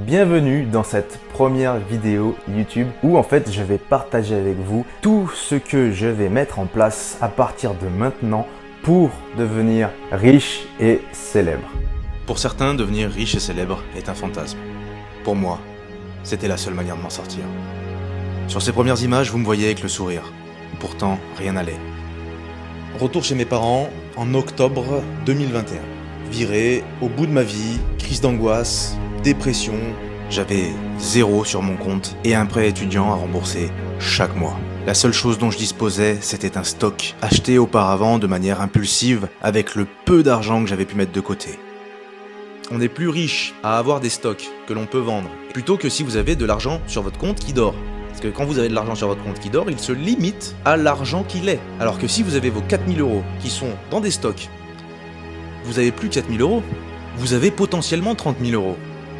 Bienvenue dans cette première vidéo YouTube où en fait je vais partager avec vous tout ce que je vais mettre en place à partir de maintenant pour devenir riche et célèbre. Pour certains, devenir riche et célèbre est un fantasme. Pour moi, c'était la seule manière de m'en sortir. Sur ces premières images, vous me voyez avec le sourire. Pourtant, rien n'allait. Retour chez mes parents en octobre 2021. Viré, au bout de ma vie, crise d'angoisse, dépression. J'avais 0 sur mon compte et un prêt étudiant à rembourser chaque mois. La seule chose dont je disposais, c'était un stock acheté auparavant de manière impulsive avec le peu d'argent que j'avais pu mettre de côté. On est plus riche à avoir des stocks que l'on peut vendre, plutôt que si vous avez de l'argent sur votre compte qui dort. Parce que quand vous avez de l'argent sur votre compte qui dort, il se limite à l'argent qu'il est. Alors que si vous avez vos 4000 € qui sont dans des stocks, vous n'avez plus 4000 €, vous avez potentiellement 30 000 €.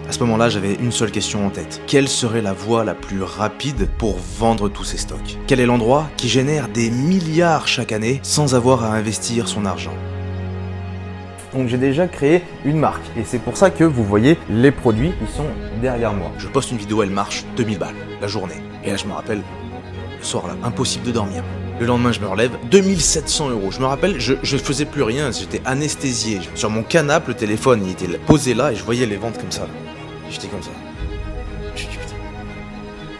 À ce moment-là, j'avais une seule question en tête. Quelle serait la voie la plus rapide pour vendre tous ces stocks? Quel est l'endroit qui génère des milliards chaque année sans avoir à investir son argent? Donc j'ai déjà créé une marque et c'est pour ça que vous voyez les produits qui sont derrière moi. Je poste une vidéo, elle marche 2000 balles la journée. Et là, je me rappelle, le soir là, impossible de dormir. Le lendemain, je me relève, 2700 €. Je me rappelle, je faisais plus rien, j'étais anesthésié. Sur mon canapé, le téléphone, il était posé là et je voyais les ventes comme ça. J'étais comme ça. Je me suis dit, putain,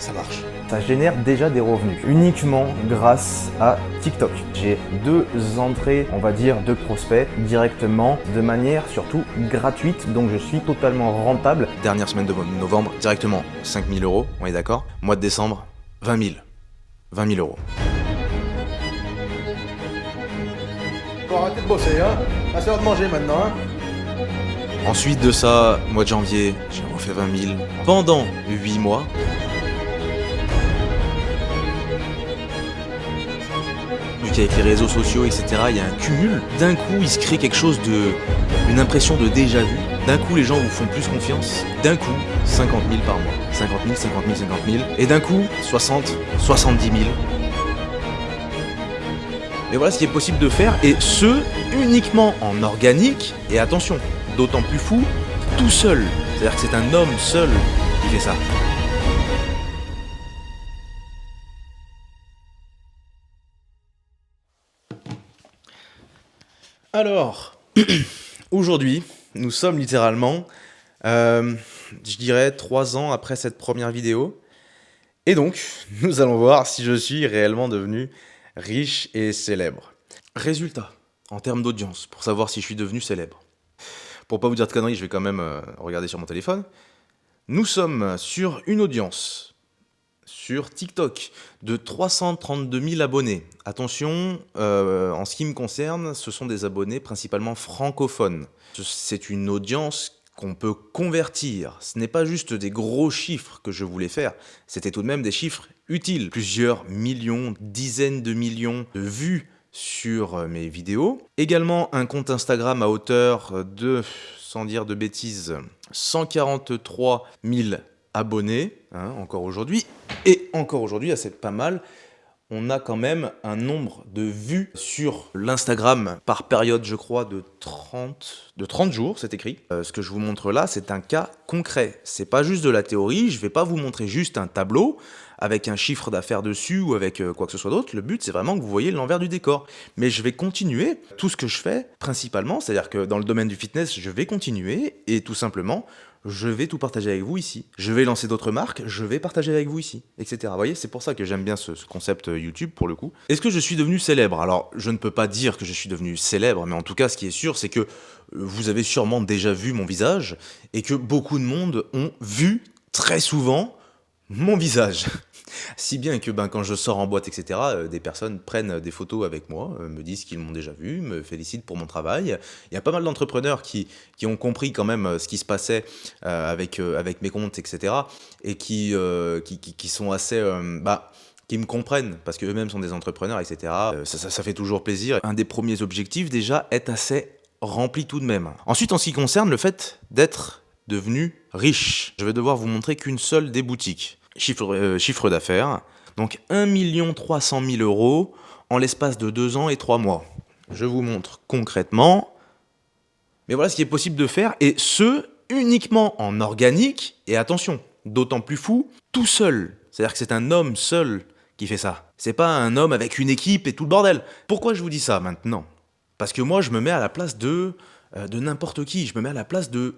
ça marche. Ça génère déjà des revenus uniquement grâce à TikTok. J'ai 2 entrées, on va dire, de prospects directement de manière surtout gratuite. Donc je suis totalement rentable. Dernière semaine de novembre, directement 5000 €, on est d'accord. Mois de décembre, 20 000. 20 000 €. Faut arrêter de bosser, hein. C'est l'heure de manger maintenant, hein. Ensuite de ça, mois de janvier, j'ai refait 20 000 pendant 8 mois. Vu qu'avec les réseaux sociaux, etc., il y a un cumul. D'un coup, il se crée quelque chose une impression de déjà vu. D'un coup, les gens vous font plus confiance. D'un coup, 50 000 par mois. 50 000, 50 000, 50 000. Et d'un coup, 60, 70 000. Mais voilà ce qui est possible de faire, et ce, uniquement en organique, et attention, d'autant plus fou, tout seul. C'est-à-dire que c'est un homme seul qui fait ça. Alors, aujourd'hui, nous sommes littéralement, je dirais, 3 ans après cette première vidéo. Et donc, nous allons voir si je suis réellement devenu riche et célèbre. Résultat, en termes d'audience, pour savoir si je suis devenu célèbre. Pour pas vous dire de conneries, je vais quand même regarder sur mon téléphone. Nous sommes sur une audience sur TikTok de 332 000 abonnés. Attention, en ce qui me concerne, ce sont des abonnés principalement francophones. C'est une audience qu'on peut convertir. Ce n'est pas juste des gros chiffres que je voulais faire, c'était tout de même des chiffres utiles. Plusieurs millions, dizaines de millions de vues sur mes vidéos. Également un compte Instagram à hauteur de, sans dire de bêtises, 143 000 abonnés, hein, encore aujourd'hui. Et encore aujourd'hui, c'est pas mal, on a quand même un nombre de vues sur l'Instagram par période, je crois, de 30 jours, c'est écrit. Ce que je vous montre là, c'est un cas concret. C'est pas juste de la théorie, je vais pas vous montrer juste un tableau avec un chiffre d'affaires dessus ou avec quoi que ce soit d'autre. Le but, c'est vraiment que vous voyez l'envers du décor. Mais je vais continuer tout ce que je fais, principalement, c'est-à-dire que dans le domaine du fitness, je vais continuer et tout simplement, je vais tout partager avec vous ici. Je vais lancer d'autres marques, je vais partager avec vous ici, etc. Vous voyez, c'est pour ça que j'aime bien ce concept YouTube, pour le coup. Est-ce que je suis devenu célèbre? Alors, je ne peux pas dire que je suis devenu célèbre, mais en tout cas, ce qui est sûr, c'est que vous avez sûrement déjà vu mon visage et que beaucoup de monde ont vu très souvent mon visage. Si bien que quand je sors en boîte, etc., des personnes prennent des photos avec moi, me disent qu'ils m'ont déjà vu, me félicitent pour mon travail. Il y a pas mal d'entrepreneurs qui ont compris quand même ce qui se passait avec mes comptes, etc., et qui sont assez... qui me comprennent, parce qu'eux-mêmes sont des entrepreneurs, etc. Ça fait toujours plaisir. Un des premiers objectifs, déjà, est assez rempli tout de même. Ensuite, en ce qui concerne le fait d'être devenu riche, je vais devoir vous montrer qu'une seule des boutiques. Chiffre d'affaires, donc 1 300 000 € en l'espace de 2 ans et 3 mois. Je vous montre concrètement, mais voilà ce qui est possible de faire, et ce, uniquement en organique, et attention, d'autant plus fou, tout seul. C'est-à-dire que c'est un homme seul qui fait ça. C'est pas un homme avec une équipe et tout le bordel. Pourquoi je vous dis ça maintenant? Parce que moi, je me mets à la place de n'importe qui. Je me mets à la place de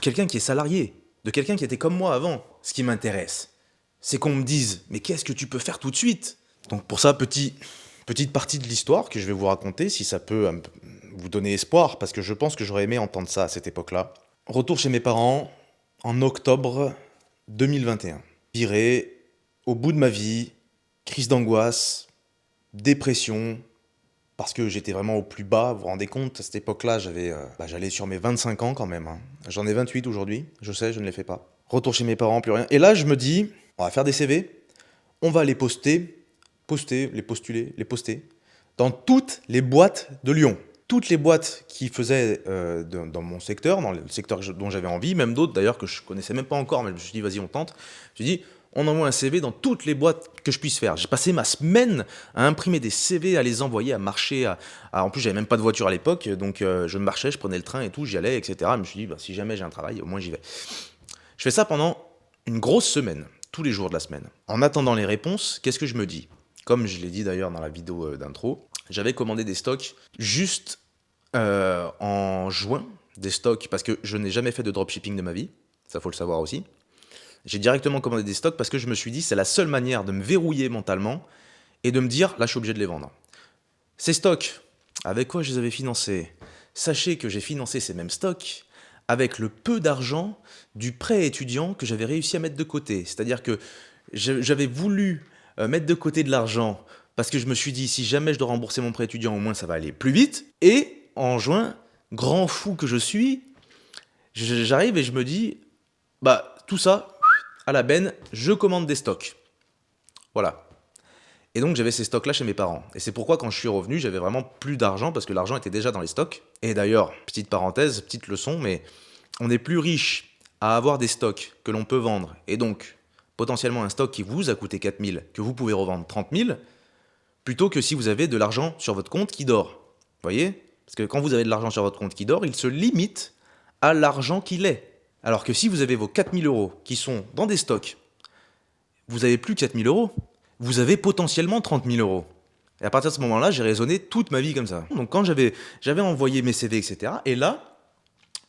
quelqu'un qui est salarié, de quelqu'un qui était comme moi avant. Ce qui m'intéresse, c'est qu'on me dise, mais qu'est-ce que tu peux faire tout de suite? Donc pour ça, petite partie de l'histoire que je vais vous raconter, si ça peut vous donner espoir, parce que je pense que j'aurais aimé entendre ça à cette époque-là. Retour chez mes parents en octobre 2021. Viré, au bout de ma vie, crise d'angoisse, dépression, parce que j'étais vraiment au plus bas. Vous vous rendez compte, à cette époque-là, j'allais sur mes 25 ans quand même. Hein. J'en ai 28 aujourd'hui, je sais, je ne les fais pas. Retour chez mes parents, plus rien. Et là, je me dis, on va faire des CV, on va les poster, les poster, dans toutes les boîtes de Lyon. Toutes les boîtes qui faisaient dans mon secteur, dans le secteur dont j'avais envie, même d'autres d'ailleurs que je connaissais même pas encore, mais je me suis dit, vas-y, on tente. Je me suis dit, on envoie un CV dans toutes les boîtes que je puisse faire. J'ai passé ma semaine à imprimer des CV, à les envoyer, à marcher. En plus, j'avais même pas de voiture à l'époque, donc je marchais, je prenais le train et tout, j'y allais, etc. Je me suis dit, bah, si jamais j'ai un travail, au moins j'y vais. Je fais ça pendant une grosse semaine, tous les jours de la semaine. En attendant les réponses, qu'est-ce que je me dis? Comme je l'ai dit d'ailleurs dans la vidéo d'intro, j'avais commandé des stocks juste en juin, des stocks, parce que je n'ai jamais fait de dropshipping de ma vie, ça faut le savoir aussi. J'ai directement commandé des stocks parce que je me suis dit c'est la seule manière de me verrouiller mentalement et de me dire là je suis obligé de les vendre. Ces stocks, avec quoi je les avais financés? Sachez que j'ai financé ces mêmes stocks avec le peu d'argent du prêt étudiant que j'avais réussi à mettre de côté. C'est-à-dire que j'avais voulu mettre de côté de l'argent parce que je me suis dit si jamais je dois rembourser mon prêt étudiant au moins ça va aller plus vite. Et en juin, grand fou que je suis, j'arrive et je me dis bah tout ça à la benne, je commande des stocks. Voilà. Et donc j'avais ces stocks-là chez mes parents. Et c'est pourquoi quand je suis revenu, j'avais vraiment plus d'argent parce que l'argent était déjà dans les stocks. Et d'ailleurs, petite parenthèse, petite leçon, mais on est plus riche à avoir des stocks que l'on peut vendre. Et donc, potentiellement un stock qui vous a coûté 4 000, que vous pouvez revendre 30 000, plutôt que si vous avez de l'argent sur votre compte qui dort. Vous voyez? Parce que quand vous avez de l'argent sur votre compte qui dort, il se limite à l'argent qu'il est. Alors que si vous avez vos 4 000 euros qui sont dans des stocks, vous n'avez plus 4 000 euros, vous avez potentiellement 30 000 euros. Et à partir de ce moment-là, j'ai raisonné toute ma vie comme ça. Donc quand j'avais envoyé mes CV, etc., et là,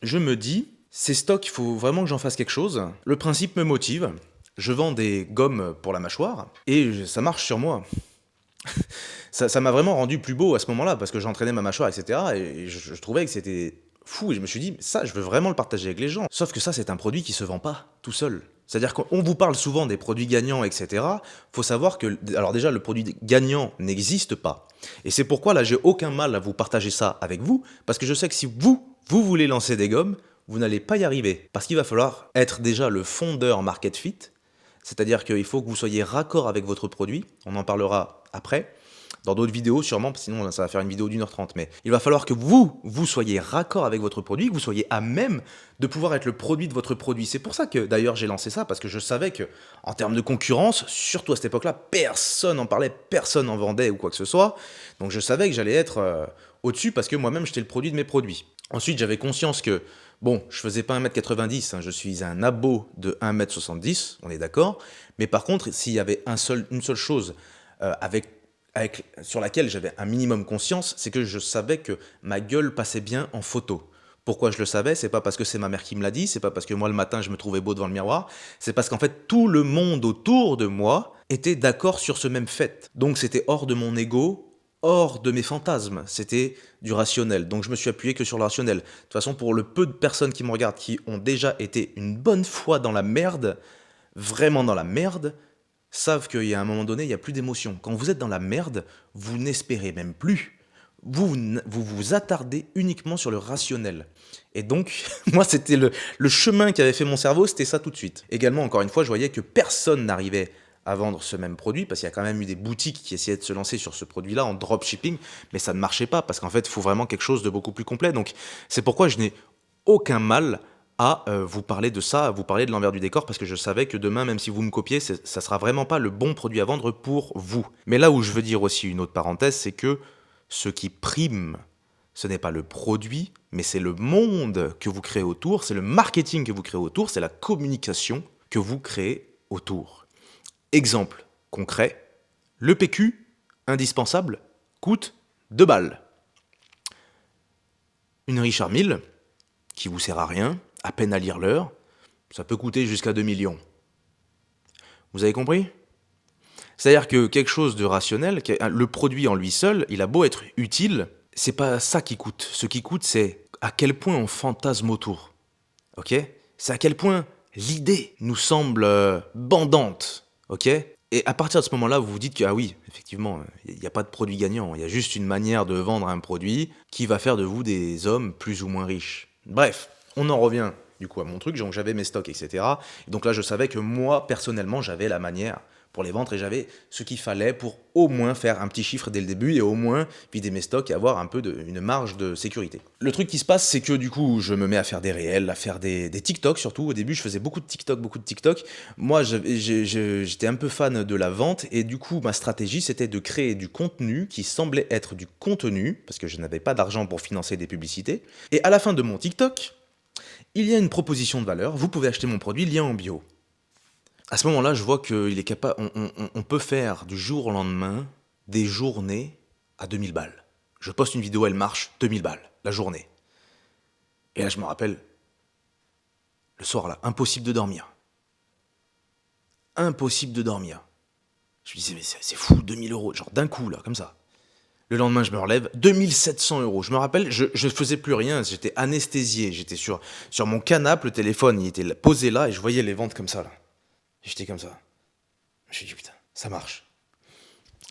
je me dis, ces stocks, il faut vraiment que j'en fasse quelque chose. Le principe me motive. Je vends des gommes pour la mâchoire, et ça marche sur moi. Ça m'a vraiment rendu plus beau à ce moment-là, parce que j'entraînais ma mâchoire, etc., et je trouvais que c'était fou, et je me suis dit, ça, je veux vraiment le partager avec les gens. Sauf que ça, c'est un produit qui se vend pas tout seul. C'est-à-dire qu'on vous parle souvent des produits gagnants, etc. Faut savoir que, alors déjà, le produit gagnant n'existe pas. Et c'est pourquoi, là, j'ai aucun mal à vous partager ça avec vous, parce que je sais que si vous voulez lancer des gommes, vous n'allez pas y arriver. Parce qu'il va falloir être déjà le fondeur market fit, c'est-à-dire qu'il faut que vous soyez raccord avec votre produit, on en parlera après, dans d'autres vidéos sûrement, sinon ça va faire une vidéo d'1h30, mais il va falloir que vous soyez raccord avec votre produit, que vous soyez à même de pouvoir être le produit de votre produit. C'est pour ça que d'ailleurs j'ai lancé ça, parce que je savais que en termes de concurrence, surtout à cette époque-là, personne n'en parlait, personne n'en vendait ou quoi que ce soit, donc je savais que j'allais être au-dessus parce que moi-même j'étais le produit de mes produits. Ensuite j'avais conscience que, bon, je faisais pas 1m90, hein, je suis un abo de 1m70, on est d'accord, mais par contre s'il y avait une seule chose sur laquelle j'avais un minimum conscience, c'est que je savais que ma gueule passait bien en photo. Pourquoi je le savais? C'est pas parce que c'est ma mère qui me l'a dit, c'est pas parce que moi le matin je me trouvais beau devant le miroir, c'est parce qu'en fait tout le monde autour de moi était d'accord sur ce même fait. Donc c'était hors de mon ego, hors de mes fantasmes, c'était du rationnel. Donc je me suis appuyé que sur le rationnel. De toute façon, pour le peu de personnes qui me regardent qui ont déjà été une bonne fois dans la merde, vraiment dans la merde, savent qu'il y a un moment donné, il n'y a plus d'émotion. Quand vous êtes dans la merde, vous n'espérez même plus. Vous vous attardez uniquement sur le rationnel. Et donc, moi, c'était le chemin qui avait fait mon cerveau, c'était ça tout de suite. Également, encore une fois, je voyais que personne n'arrivait à vendre ce même produit, parce qu'il y a quand même eu des boutiques qui essayaient de se lancer sur ce produit-là en dropshipping, mais ça ne marchait pas, parce qu'en fait, il faut vraiment quelque chose de beaucoup plus complet. Donc, c'est pourquoi je n'ai aucun mal à vous parler de ça, à vous parler de l'envers du décor, parce que je savais que demain, même si vous me copiez, ça sera vraiment pas le bon produit à vendre pour vous. Mais là où je veux dire aussi une autre parenthèse, c'est que ce qui prime, ce n'est pas le produit, mais c'est le monde que vous créez autour, c'est le marketing que vous créez autour, c'est la communication que vous créez autour. Exemple concret, le PQ, indispensable, coûte 2 balles. Une Richard Mille, qui vous sert à rien, à peine à lire l'heure, ça peut coûter jusqu'à 2 millions. Vous avez compris ? C'est-à-dire que quelque chose de rationnel, le produit en lui seul, il a beau être utile, c'est pas ça qui coûte. Ce qui coûte, c'est à quel point on fantasme autour. Ok ? C'est à quel point l'idée nous semble bandante. Ok ? Et à partir de ce moment-là, vous vous dites que, ah oui, effectivement, il n'y a pas de produit gagnant. Il y a juste une manière de vendre un produit qui va faire de vous des hommes plus ou moins riches. Bref, on en revient du coup à mon truc. Donc j'avais mes stocks, etc. Et donc là, je savais que moi, personnellement, j'avais la manière pour les vendre et j'avais ce qu'il fallait pour au moins faire un petit chiffre dès le début et au moins vider mes stocks et avoir un peu une marge de sécurité. Le truc qui se passe, c'est que du coup, je me mets à faire des réels, à faire des TikTok surtout. Au début, je faisais beaucoup de TikTok. Moi, j'étais un peu fan de la vente et du coup, ma stratégie, c'était de créer du contenu qui semblait être du contenu parce que je n'avais pas d'argent pour financer des publicités. Et à la fin de mon TikTok, il y a une proposition de valeur. Vous pouvez acheter mon produit, lien en bio. À ce moment-là, je vois qu'il est capable, on peut faire du jour au lendemain des journées à 2000 balles. Je poste une vidéo, elle marche, 2000 balles, la journée. Et là, je me rappelle, le soir là, impossible de dormir. Impossible de dormir. Je me disais, mais c'est fou, 2000 euros, genre d'un coup là, comme ça. Le lendemain, je me relève, 2700 euros. Je me rappelle, je faisais plus rien, j'étais anesthésié, j'étais sur mon canapé, le téléphone, il était posé là, et je voyais les ventes comme ça là. J'étais comme ça. Je me suis dit, putain, ça marche.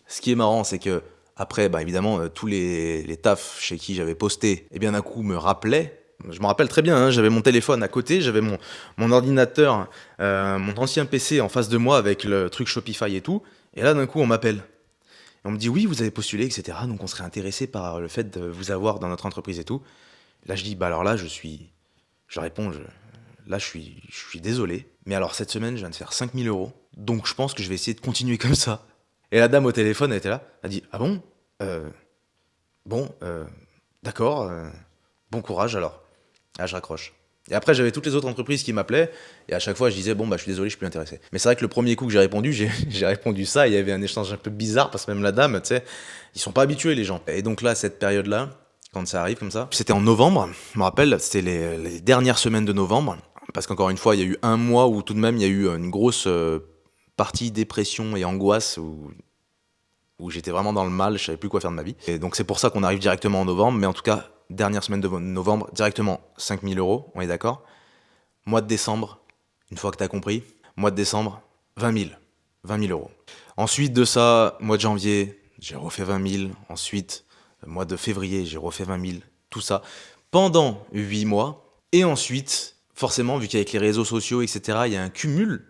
Ce qui est marrant, c'est que, après, bah, évidemment, tous les tafs chez qui j'avais posté, eh bien, d'un coup, me rappelaient. Je me rappelle très bien, hein, j'avais mon téléphone à côté, j'avais mon ordinateur, mon ancien PC en face de moi avec le truc Shopify et tout. Et là, d'un coup, on m'appelle. Et on me dit, oui, vous avez postulé, etc. Donc, on serait intéressé par le fait de vous avoir dans notre entreprise et tout. Et là, je dis, bah alors là, je réponds, là, je suis désolé. Mais alors, cette semaine, je viens de faire 5000 euros. Donc, je pense que je vais essayer de continuer comme ça. Et la dame au téléphone, elle était là. Elle dit, ah bon d'accord. Bon courage alors. Ah, je raccroche. Et après, j'avais toutes les autres entreprises qui m'appelaient. Et à chaque fois, je disais, bon, bah, je suis désolé, je suis plus intéressé. Mais c'est vrai que le premier coup que j'ai répondu, j'ai répondu ça. Il y avait un échange un peu bizarre parce que même la dame, tu sais, ils sont pas habitués, les gens. Et donc là, cette période-là, quand ça arrive comme ça, c'était en novembre. Je me rappelle, c'était les dernières semaines de novembre. Parce qu'encore une fois, il y a eu un mois où tout de même, il y a eu une grosse partie dépression et angoisse où j'étais vraiment dans le mal, je savais plus quoi faire de ma vie. Et donc c'est pour ça qu'on arrive directement en novembre. Mais en tout cas, dernière semaine de novembre, directement 5000 euros, on est d'accord. Mois de décembre, une fois que tu as compris, mois de décembre, 20 000 euros. Ensuite de ça, mois de janvier, j'ai refait 20 000. Ensuite, mois de février, j'ai refait 20 000. Tout ça pendant 8 mois. Et ensuite, forcément, vu qu'avec les réseaux sociaux, etc., il y a un cumul.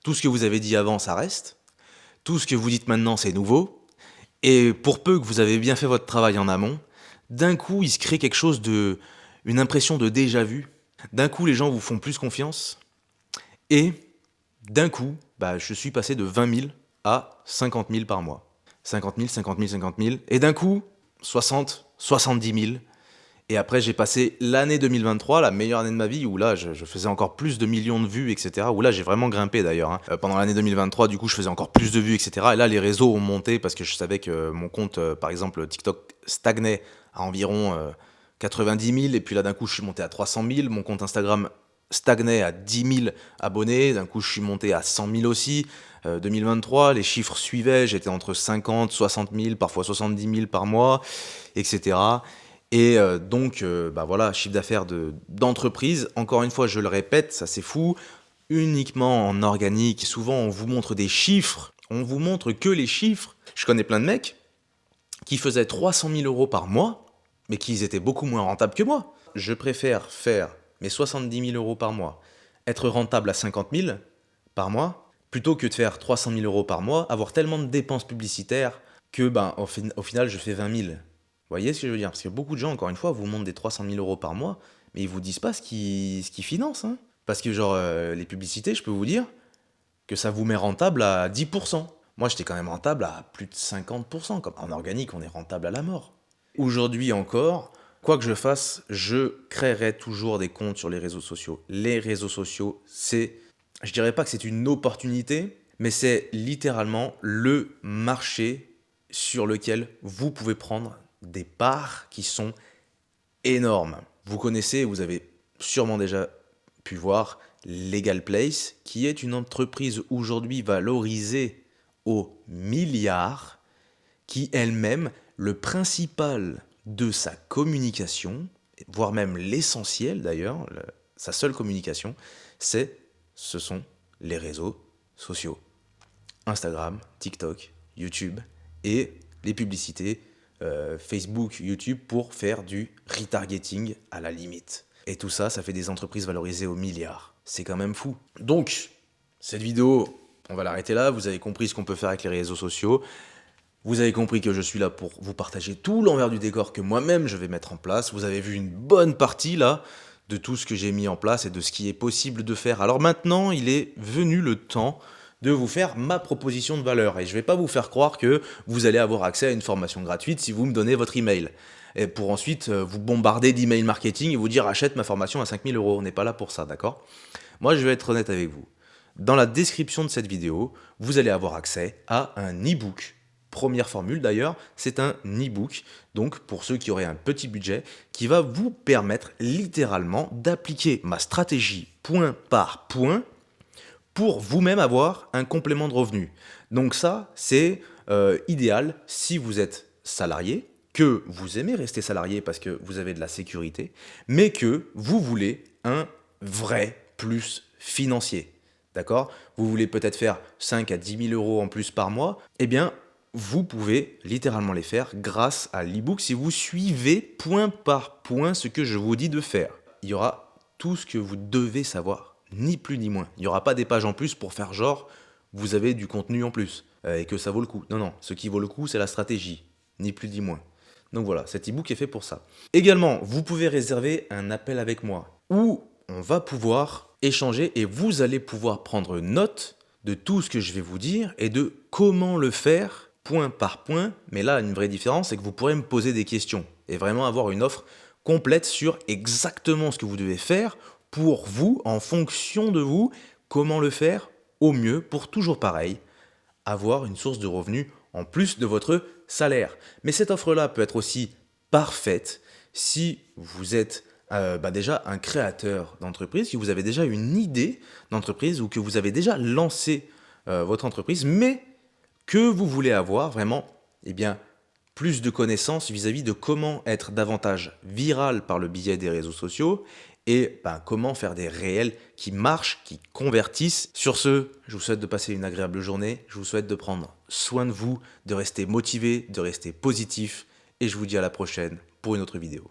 Tout ce que vous avez dit avant, ça reste. Tout ce que vous dites maintenant, c'est nouveau. Et pour peu que vous avez bien fait votre travail en amont, d'un coup, il se crée quelque chose une impression de déjà-vu. D'un coup, les gens vous font plus confiance. Et d'un coup, bah, je suis passé de 20 000 à 50 000 par mois. 50 000, 50 000, 50 000. Et d'un coup, 60, 70 000. Et après, j'ai passé l'année 2023, la meilleure année de ma vie, où là, je faisais encore plus de millions de vues, etc. Où là, j'ai vraiment grimpé d'ailleurs. Hein. Pendant l'année 2023, du coup, je faisais encore plus de vues, etc. Et là, les réseaux ont monté parce que je savais que mon compte, par exemple, TikTok, stagnait à environ 90 000. Et puis là, d'un coup, je suis monté à 300 000. Mon compte Instagram stagnait à 10 000 abonnés. D'un coup, je suis monté à 100 000 aussi. 2023, les chiffres suivaient. J'étais entre 50, 60 000, parfois 70 000 par mois, etc. Et donc, bah voilà, chiffre d'affaires d'entreprise. Encore une fois, je le répète, ça c'est fou. Uniquement en organique. Souvent, on vous montre des chiffres. On vous montre que les chiffres. Je connais plein de mecs qui faisaient 300 000 euros par mois, mais qui étaient beaucoup moins rentables que moi. Je préfère faire mes 70 000 euros par mois, être rentable à 50 000 par mois, plutôt que de faire 300 000 euros par mois, avoir tellement de dépenses publicitaires que, ben, au final, je fais 20 000. Vous voyez ce que je veux dire? Parce que beaucoup de gens, encore une fois, vous montrent des 300 000 euros par mois, mais ils vous disent pas ce qu'ils financent. Hein. Parce que genre, les publicités, je peux vous dire que ça vous met rentable à 10%. Moi, j'étais quand même rentable à plus de 50%. Comme en organique, on est rentable à la mort. Aujourd'hui encore, quoi que je fasse, je créerai toujours des comptes sur les réseaux sociaux. Les réseaux sociaux, je dirais pas que c'est une opportunité, mais c'est littéralement le marché sur lequel vous pouvez prendre des parts qui sont énormes. Vous connaissez, vous avez sûrement déjà pu voir Legal Place, qui est une entreprise aujourd'hui valorisée aux milliards, qui elle-même, le principal de sa communication, voire même l'essentiel d'ailleurs, sa seule communication, ce sont les réseaux sociaux. Instagram, TikTok, YouTube et les publicités Facebook, YouTube pour faire du retargeting à la limite. Et tout ça, ça fait des entreprises valorisées aux milliards. C'est quand même fou. Donc, cette vidéo, on va l'arrêter là. Vous avez compris ce qu'on peut faire avec les réseaux sociaux. Vous avez compris que je suis là pour vous partager tout l'envers du décor que moi-même je vais mettre en place. Vous avez vu une bonne partie là de tout ce que j'ai mis en place et de ce qui est possible de faire. Alors maintenant, il est venu le temps de vous faire ma proposition de valeur. Et je ne vais pas vous faire croire que vous allez avoir accès à une formation gratuite si vous me donnez votre email. Et pour ensuite vous bombarder d'email marketing et vous dire achète ma formation à 5 000 €. On n'est pas là pour ça, d'accord? Moi, je vais être honnête avec vous. Dans la description de cette vidéo, vous allez avoir accès à un e-book. Première formule d'ailleurs, c'est un e-book, donc pour ceux qui auraient un petit budget, qui va vous permettre littéralement d'appliquer ma stratégie point par point pour vous-même avoir un complément de revenu. Donc ça, c'est idéal si vous êtes salarié, que vous aimez rester salarié parce que vous avez de la sécurité, mais que vous voulez un vrai plus financier. D'accord? Vous voulez peut-être faire 5 à 10 000 € en plus par mois, eh bien, vous pouvez littéralement les faire grâce à l'e-book si vous suivez point par point ce que je vous dis de faire. Il y aura tout ce que vous devez savoir, ni plus ni moins. Il n'y aura pas des pages en plus pour faire genre, vous avez du contenu en plus et que ça vaut le coup. Non, non, ce qui vaut le coup, c'est la stratégie, ni plus ni moins. Donc voilà, cet e-book est fait pour ça. Également, vous pouvez réserver un appel avec moi où on va pouvoir échanger et vous allez pouvoir prendre note de tout ce que je vais vous dire et de comment le faire point par point, mais là, une vraie différence, c'est que vous pourrez me poser des questions et vraiment avoir une offre complète sur exactement ce que vous devez faire pour vous, en fonction de vous, comment le faire au mieux pour toujours pareil, avoir une source de revenus en plus de votre salaire. Mais cette offre-là peut être aussi parfaite si vous êtes déjà un créateur d'entreprise, si vous avez déjà une idée d'entreprise ou que vous avez déjà lancé votre entreprise, mais que vous voulez avoir vraiment plus de connaissances vis-à-vis de comment être davantage viral par le biais des réseaux sociaux et comment faire des réels qui marchent, qui convertissent. Sur ce, je vous souhaite de passer une agréable journée, je vous souhaite de prendre soin de vous, de rester motivé, de rester positif et je vous dis à la prochaine pour une autre vidéo.